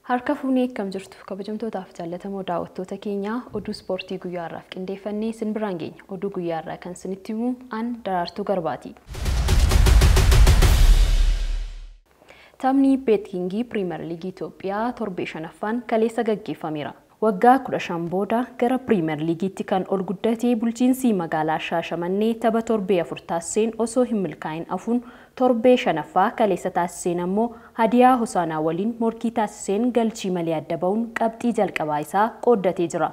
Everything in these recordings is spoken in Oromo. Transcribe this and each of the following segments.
Harka fuunee akkam jirtu kabajamtootaaf jaallatamoo daawwattoota keenyaa oduu ispoortii guyyaa har'aaf qindeeffannee sin biraan geenya. Oduu guyyaa har'aa kan isinitti himu an Daraartuu Garbaati. Taphni beetkingii Piriimeer Liigii Itoophiyaa torbee shanaffaan kaleessa gaggeeffameera. Waggaa 15 booda gara Piriimeer Liigiitti kan ol guddatee bulchiinsi magaalaa Shaashamannee tapha torbee 4 taasiseen osoo hin milkaa'in afuun torbee shanaffaa kaleessa taasiseen ammoo Hadiyaa Hosaanaa waliin morkii taasiseen galchii malee adda ba'uun qabxii jalqabaa isaa qooddatee jira.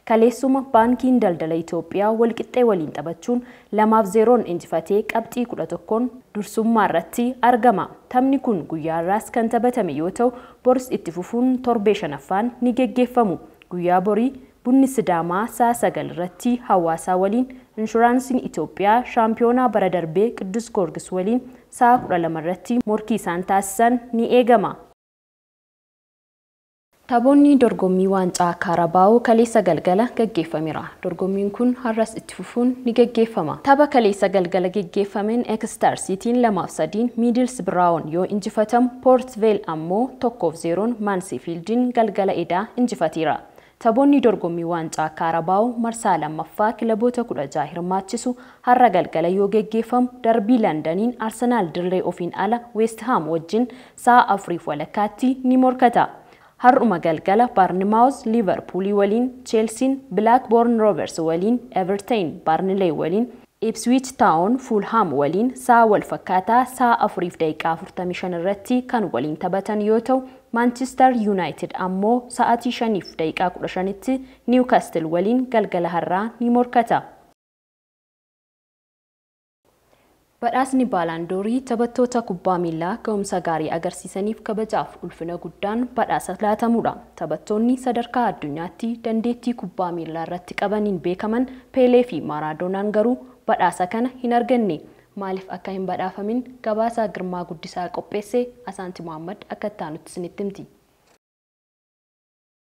Kaleessuma baankiin daldala Itoophiyaa walqixxee waliin taphachuun 2-0 injifatee qabxii 11 dursummaa irratti argama. Taphni kun guyyaa har'aas kan taphatame yoo ta'u, boris itti fufuun torbee shanaffaan ni gaggeeffamu. Guyyaa borii Bunni Sidaamaa sa'a 9 irratti Hawaasaa waliin, Inshuraansiin Itoophiyaa shaampiyoonaa bara darbee Qiddus Goorgis waliin sa'a 12 irratti morkii isaan taasisan ni eegama. Taphoonni dorgommii waancaa Kaarabaa'oo kaleessa galgala gaggeeffameera. Dorgommiin kun har'as itti fufuun ni gaggeeffama. Tapha kaleessa galgala gaggeeffameen Ekstar Siitiin 2-3 Miidilsbiraawun yoo injifatamu, Poort Veel ammoo 1-0 Maansifiildiin galgala edaa injifateera. Taphoonni dorgommii waancaa Kaarabaa'oo marsaa lammaffaa kilaboota 16 hirmaachisu har'a galgala yoo gaggeeffamu, darbii Londaniin Arsenaal dirree ofiin ala West Ham wajjin sa'a 4 walakkaatti ni morkata. Har'uma galgala Bournemouth Liverpool waliin, Chelsea Blackburn Rovers waliin, Everton Burnley waliin, Ipswich Town Fulham waliin sa'a wal fakkaataa sa'a 4:45 irratti kan waliin taphatan yoo ta'u, Manchester United ammoo sa'aatii 5:15tti Newcastle waliin galgala har'aa ni morkata. Badhaasni Baalaandoorii taphattoota kubbaa miilaa ga'umsa gaarii agarsiisaniif kabajaaf ulfina guddaan badhaasa laatamudha. Taphattoonni sadarkaa addunyaatti dandeettii kubbaa miilaa irratti qabaniin beekaman Peelee fi Maaradoonaan garuu badhaasa kana hin arganne. Maaliif akka hin badhaafamin gabaasaa Girmaa Guddisaa qopheesse Asaanti Muhammad akka itti nutti isinitti himti.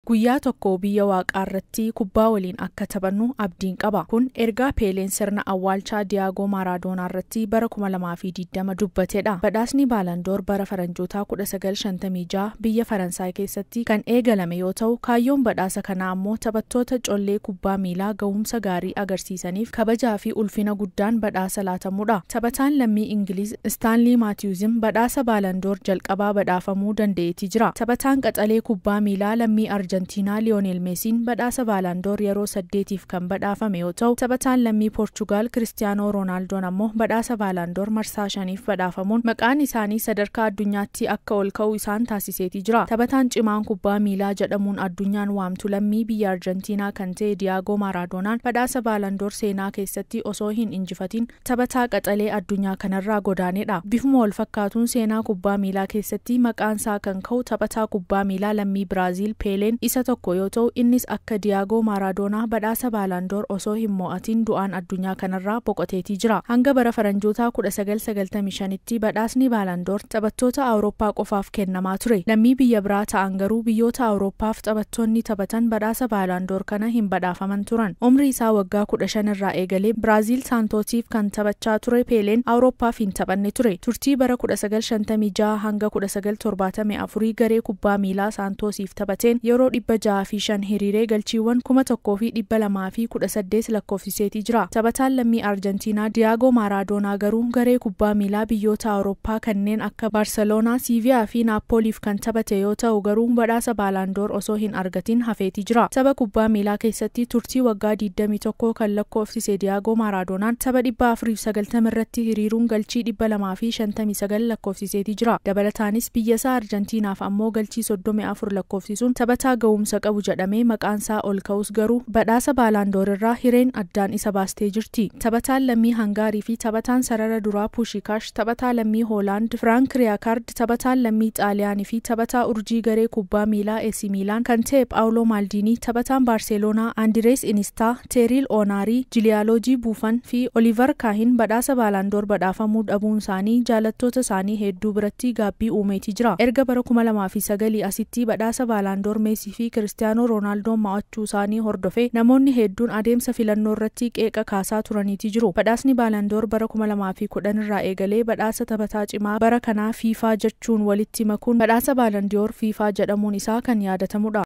Guyyaa tokko biyya waaqaa irratti kubbaa waliin akka taphannu abdiin qaba. Kun ergaa Peeleen sirna awwaalchaa Diyaagoo Maaradoonaa irratti bara 2020 dubbatedha. Badhaasni Baalaandoor bara faranjoota 1956 biyya Faransaay keessatti kan eegalame yoo ta'u, kaayyoon badhaasa kanaa ammoo taphattoota collee kubbaa miilaa ga'umsa gaarii agarsiisaniif kabajaa fi ulfina guddaan badhaasa laatamudha. Taphataan lammii Ingiliz Staanlii Maatiyuuzin badhaasa Baalaandoor jalqabaa badhaafamuu danda'eeti jira. Taphataan qaxalee kubbaa miilaa lammii Arjantiinaa Lionel Meesiin badhaasa Baalaandoor yeroo 8tiif kan badhaafame yoo ta'u, taphataan lammii Poorchugaal Kiristiyaanoo Roonaaldoo ammoo badhaasa Baalaandoor marsaa 5f badhaafamuun maqaan isaanii sadarkaa addunyaatti akka ol ka'u isaan taasiseeti jira. Taphataan cimaan kubbaa miilaa jedhamuun addunyaan waamtu lammii biyya Arjantiinaa kan ta'e Diyaagoo Maaradoonaan badhaasa Baalaandoor seenaa keessatti osoo hin injifatin taphataa qaxalee addunyaa kanarraa godaanedha. Bifuma wal fakkaatuun seenaa kubbaa miilaa keessatti maqaan isaa kan ka'u taphataa kubbaa miilaa lammii Biraaziil Peeleen isa tokko yoo ta'u, innis akka Diyaagoo Maaradoonaa badhaasa Baalaandoor osoo hin mo'atin du'aan addunyaa kanarraa boqoteetii jira. Hanga bara faranjoota 1995tti badhaasni Baalaandoor taphattoota Awurooppaa qofaaf kennamaa ture. Lammii biyya biraa ta'an garuu biyyoota Awurooppaaf taphattoonni taphatan badhaasa Baalaandoor kana hin badhaafaman turan. Umrii isaa waggaa 15 irraa eegalee Biraaziil Saantootiif kan taphachaa ture Peeleen Awurooppaaf hin taphanne ture. Turtii bara 1956 hanga 1974 garee kubbaa miilaa Saantoosiif taphateen yeroo 605 hiriiree galchiiwwan 1218 lakkoofsiseetii jira. Taphataan lammii Arjantiinaa Diyaagoo Maaradoonaa garuu garee kubbaa miilaa biyyoota Awurooppaa kanneen akka Barseloonaa, Siiviyaa fi Naappooliif kan taphate yoo ta'u, garuu badhaasa Baalaandoor osoo hin argatin hafeetii jira. Tapha kubbaa miilaa keessatti turtii waggaa 21 kan lakkoofsise Diyaagoo Maaradoonaan tapha 490 irratti hiriiruun galchii 259 lakkoofsiseetii jira. Dabalataanis biyya isaa Arjantiinaaf ammoo galchii 34 lakkoofsisuun taphataa ga'umsa qabu jedhamee maqaan isaa ol ka'us garuu badhaasa Baalaandoor irraa hireen addaan isa baastee jirti. Taphataan lammii Hangaarii fi taphataan sarara duraa Puushikaash, taphataa lammii Hoolaand Firaank Riyaakaard, taphataan lammii Xaaliyaanii fi taphataa urjii garee kubbaa miilaa AC Miilaan kan ta'e Paawuloo Maaldiinii, taphataan Baarseloonaa Andirees Inistaa, Teeriil Oonaarii, Jiliyaaloojii Buufan fi Oliivar Kaahin badhaasa Baalaandoor badhaafamuu dhabuun isaanii jaalattoota isaanii hedduu biratti gaabbii uumeetii jira. Erga bara 2009 asitti badhaasa Baalaandoor Meesii fi Kiristiyaanoo Roonaaldoo mo'achuu isaanii hordofee namoonni hedduun adeemsa filannoo irratti qeeqa kaasaa turaniiti jiru. Badhaasni Baalandoor bara 2010 irraa eegalee badhaasa taphataa cimaa bara kanaa FIFA jechuun walitti makuun badhaasa Baalandoor FIFA jedhamuun isaa kan yaadatamudha.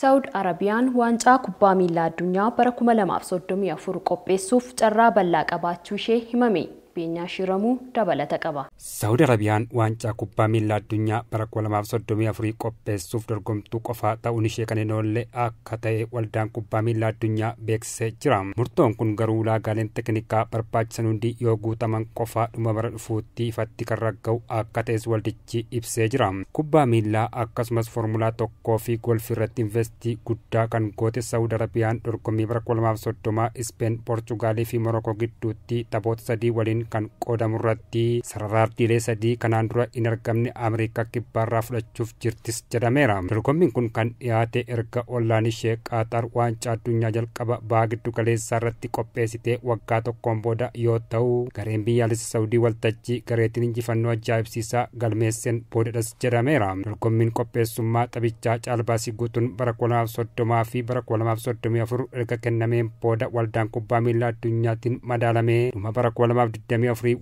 Saudi Arabiyaan waancaa kubbaa miilaa addunyaa bara 2034 qopheessuuf carraa bal'aa qabaachuu ishee himame. Beenyaa Shiramuu dabalata qaba. Saudi Arabiyaan waancaa kubbaa miilaa addunyaa bara 2034 qopheessuuf dorgomtuu qofaa ta'uun ishee kan hin oolle akka ta'e waldaan kubbaa miilaa addunyaa beeksisee jira. Murtoon kun garuu ulaagaaleen teeknikaa barbaachisan hundi yoo guutaman qofaa dhuma bara dhufuutti ifatti kan ragga'u akka ta'es waldichi ibsee jira. Kubbaa miilaa akkasumas foormulaa tokkoo fi golfii irratti investii guddaa kan goote Saudi Arabiyaan dorgommii bara 2030 Ispeen, Poorchugaalii fi Morokoo gidduutti taphoota sadii waliin kan qoodamu irratti sarara ardiilee sadii kanaan dura hin argamne Ameerikaa kibbaarraa fudhachuuf jirtis jedhameera. Dorgommiin kun kan dhiyaate erga ollaan ishee Qaaxaar waancaa addunyaa jalqaba baha giddu galeessaa irratti qopheessitee waggaa tokkoon booda yoo ta'u, gareen biyyaalessa Saudii waltajjii gareetiin injifannoo ajaa'ibsiisaa galmeesseen boodadhas jedhameera. Dorgommiin qopheessummaa taphichaa caalbaasii guutuun bara 2030 fi bara 2034 erga kennameen booda waldaan kubbaa miilaa addunyaatiin madaalamee dhuma bara 2024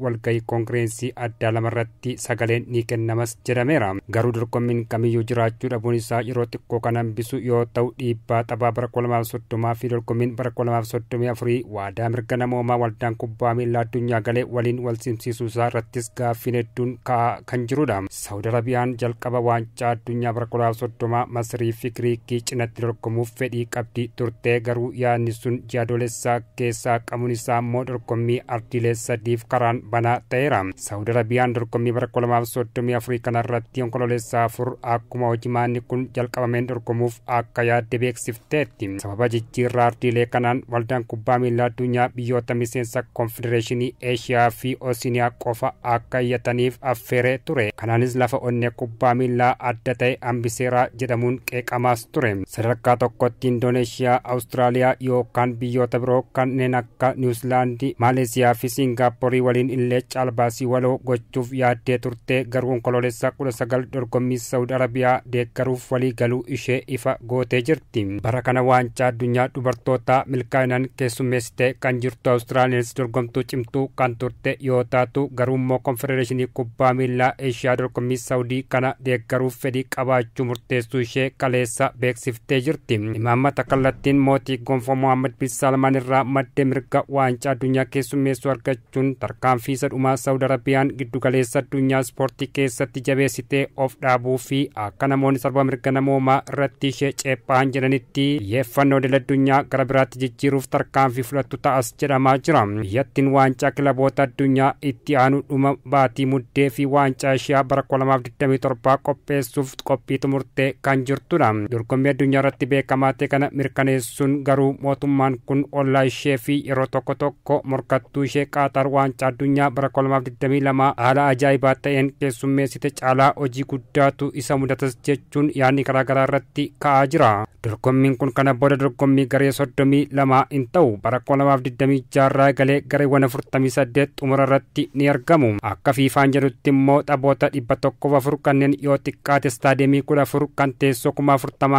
walgahii koongireensii addaa lamarratti sagaleen ni kennamas jedhameera. Garuu dorgommiin kamiyyuu jiraachuu dhabuun isaa yeroo xiqqoo kan hambisu yoo ta'u, dhiibbaa taphaa bara 2030 fi dorgommiin bara 2034 waadaa mirga namoomaa waldaan kubbaa miilaa addunyaa galee waliin wal simsiisuu isaa irrattis gaaffiin hedduun ka'aa kan jirudha. Saudi Arabiyaan jalqaba waancaa addunyaa bara 2030 Masrii fi Giriikii cinatti dorgomuuf fedhii qabdi turte. Garuu yaadni sun ji'a adoolessaa keessaa qabuun isaa immoo dorgommii ardiilee sadiif karaan banaa ta'eera. Saudi Arabiyaan dorgommii bara 2034 kanarratti onkololeessaa 4 akkuma hojimaanni kun jalqabameen dorgomuuf akka yaadde beeksifteetti. Sababa jijjiirraa ardiilee kanaan waldaan kubbaa miilaa addunyaa biyyoota miseensa konfedereeshinii Eeshiyaa fi Oosiniyaa qofa akka iyyataniif affeeree ture. Kanaanis lafa onnee kubbaa miilaa adda ta'e hambiseeraa jedhamuun qeeqamaas ture. Sadarkaa tokkotti Indooneeshiyaa, Awustiraaliyaa yookaan biyyoota biroo kanneen akka Niwuzilaandii, Maaleesiyaa fi Singaaporii waliin illee caalbaasii waloo gochuuf yaaddee turte. Garuu onkololeessa 19 dorgommii Saudi Arabiyaa deeggaruuf walii galuu ishee ifa gootee jirti. Bara kana waancaa addunyaa dubartoota milkaa'inaan keessummeessitee kan jirtu Awustiraaliyaanis dorgomtuu cimtuu kan turte yoo taatu, garuu immoo konfedereeshinii kubbaa miilaa Eeshiyaa dorgommii Saudii kana deeggaruuf fedhii qabaachuu murteessuu ishee kaleessa beeksiftee jirti. Imaammata kallattiin mootii gonfoo Mohammed bin Salmaan irraa maddee mirga waancaa addunyaa keessummeessuu argachuun tarkaanfii isa dhumaa Saudi Arabiyaan giddugaleessa addunyaa ispoortii keessatti jabeessitee of dhaabuu fi akka namoonni sarba mirga namoomaa irratti ishee ceephaan jedhanitti xiyyeeffannoo idil addunyaa gara biraatti jijjiiruuf tarkaanfii fudhattu ta'as jedhamaa jira. Biyyattiin waancaa kilaboota addunyaa itti aanu dhuma baatii muddee fi waancaa ishee bara 2027 qopheessuuf qophii xumurtee kan jirtudha. Dorgommii addunyaa irratti beekamaa ta'e kana mirkaneessuun garuu mootummaan kun ollaa ishee fi yeroo tokko tokko morkattuu ishee Qaaxaar waancaa addunyaa bara 2022 haala ajaa'ibaa ta'een keessummeessite caalaa hojii guddaatu isa mudatas jechuun yaadni garaagaraa irratti ka'aa jira. Dorgommiin kun kana booda dorgommii garee 32 hin ta'u. Bara 2026 irraa galee gareewwan 48 xumura irratti ni argamu. Akka fiifaan jedhutti immoo taphoota 104 kanneen yoo xiqqaate istaadiyeemii 14 kan teessoo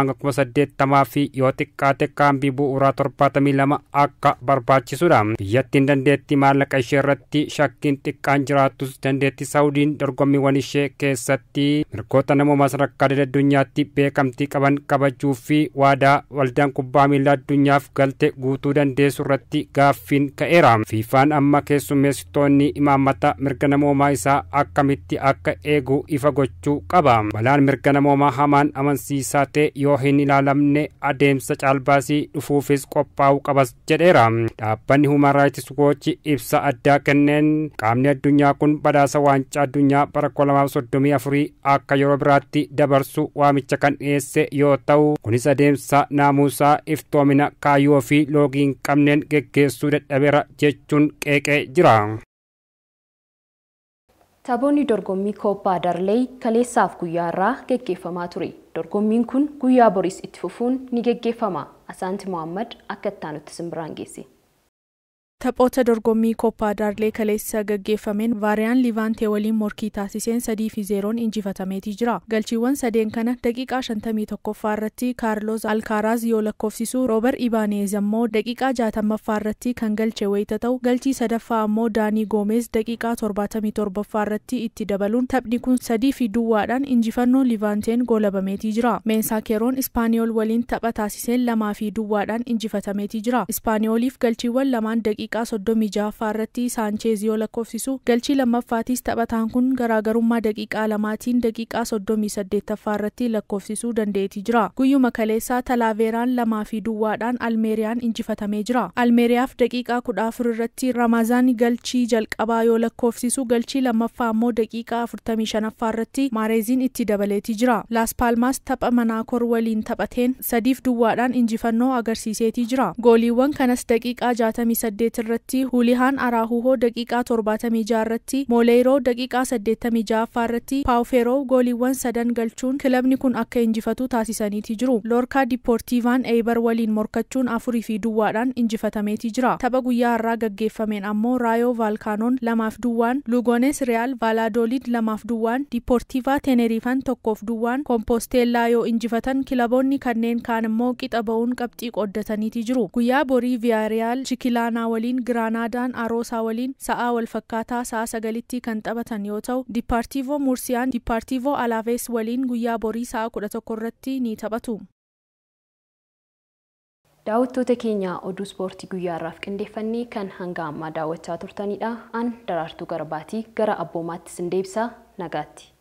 40,080 fi yoo xiqqaate kaambii bu'uuraa 72 akka barbaachisudha. Biyyattiin dandeettii maallaqa ishee irratti shakkiin xiqqaan jiraattus dandeettii Saudiin dorgommiiwwan ishee keessatti mirgoota namoomaa sadarkaa addunyaatti beekamtii qaban kabajuu fi waadaa waldaan kubbaa miilaa addunyaaf galte guutuu dandeessu irratti gaaffiin ka'eera. Fiifaan amma keessummeessitoonni imaammata mirga namoomaa isaa akkamitti akka eegu ifa gochuu qaba. Balaan mirga namoomaa hamaan amansiisaa ta'e yoo hin ilaalamne adeemsa caalbaasii dhufuufis qophaa'uu qabas jedheera. Dhaabbanni Human Rights Watch ibsa addaa kenneen qaamni addunyaa kun badhaasa waancaa addunyaa bara 2034 akka yeroo biraatti dabarsu waamicha kan dhiyeesse yoo ta'u, kunis adeemsa naamusaa iftoomina kaayyoo fi loogii hin qabneen geggeessuu dadhabeera jechuun qeeqee jira. Taphoonni dorgommii Kooppaa Darley kaleessaaf guyyaa irraa geggeeffamaa ture. Dorgommiin kun guyyaa boris itti fufuun ni geggeeffama. Asaanti Mohammad akka itti aanutti simbiraan geesse. Taphoota dorgommii Koppaa Daarlee kaleessa gaggeeffameen Vaariyaan Livaantee waliin morkii taasiseen 3-0 injifatameetii jira. Galchiiwwan sadeen kana daqiiqaa 51ffaa irratti Kaarlos Alkaaraaz yoo lakkoofsisu, Roober Ibaanez ammoo daqiiqaa 60ffaa irratti kan galche wayita ta'u, galchii sadaffaa ammoo Daanii Goomeez daqiiqaa 77ffaa irratti itti dabaluun taphni kun 3-2dhaan injifannoo Livaanteen goolabameetii jira. Mensaakeroon Ispaaniyool waliin tapha taasiseen 2-2dhaan injifatameetii jira. Ispaaniyooliif galchiiwwan lamaan daqiiqaa 36ffaa irratti Saancheez yoo lakkoofsisu, galchii lammaffaatis taphataan kun garaagarummaa daqiiqaa lamaatiin daqiiqaa 38ffaa irratti lakkoofsisuu dandeetii jira. Guyyuma kaleessaa Talaaveeraan 2-2dhaan Almeeriyaan injifatamee jira. Almeeriyaaf daqiiqaa 14 irratti Ramazaan galchii jalqabaa yoo lakkoofsisu, galchii lammaffaa ammoo daqiiqaa 45ffaa irratti Maareeziin itti dabaleetii jira. Las Palmas tapha Manaakoor waliin taphateen 3-2dhaan injifannoo agarsiiseetii jira. Gooliiwwan kanas daqiiqaa 68 irratti Hulihaan Araahuhoo daqiiqaa 76 irratti, Moleeroo daqiiqaa 86ffaa irratti, Paawuferoo gooliiwwan sadan galchuun kilabni kun akka injifatu taasisaniitii jiru. Loorkaa Dipoortiivaan Eibar waliin morkachuun 4-2dhaan injifatameetii jira. Tapha guyyaa har'aa gaggeeffameen ammoo Raayoo Vaalkaanoon 2-2, Lugones Real Vaaladoolid 2-2, Dipoortiivaa Teneeriifaan 1-2 Komposteellaa yoo injifatan, kilaboonni kanneen kaan immoo qixa ba'uun qabxii qooddataniitii jiru. Guyyaa borii Viyaariyaal Chikilaanaa waliin, Giraanaadaan Aroosaa waliin sa'aa wal fakkaataa sa'a 9tti kan taphatan yoo ta'u, Dipaartiivoo Mursiyaan Dipaartiivoo Alaavees waliin guyyaa borii sa'a 11 irratti ni taphatu. Daawwattoota keenya oduu ispoortii guyyaa har'aaf qindeeffannee kan hanga ammaa daawwachaa turtanidha. An Daraartuu Garbaatii gara abboomaatti sin deebisa. Nagaatti.